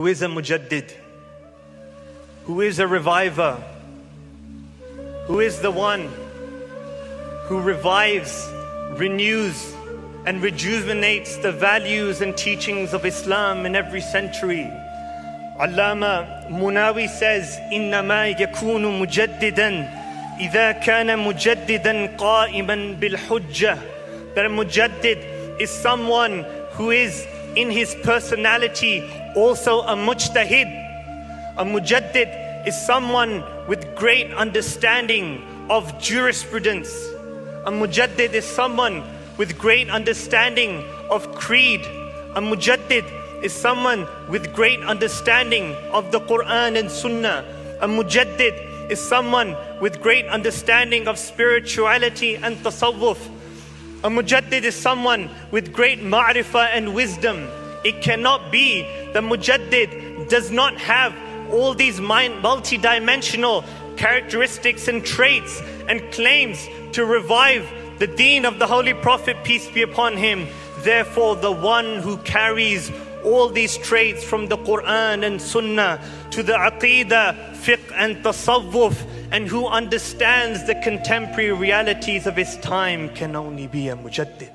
Who is a mujaddid? Who is a reviver? Who is the one who revives, renews and rejuvenates the values and teachings of Islam in every century? Allama Munawi says, إِنَّمَا يَكُونُ مُجَدِّدًا إِذَا كَانَ مُجَدِّدًا قَائِمًا بِالْحُجَّةِ. That a mujaddid is someone who is in his personality also a mujtahid. A mujaddid is someone with great understanding of jurisprudence. A mujaddid is someone with great understanding of creed. A mujaddid is someone with great understanding of the Quran and Sunnah. A mujaddid is someone with great understanding of spirituality and tasawwuf. A mujaddid is someone with great ma'rifah and wisdom. It cannot be the mujaddid does not have all these multi-dimensional characteristics and traits and claims to revive the deen of the Holy Prophet, peace be upon him. Therefore, the one who carries all these traits from the Quran and Sunnah to the Aqidah, fiqh and tasawwuf, and who understands the contemporary realities of his time can only be a mujaddid.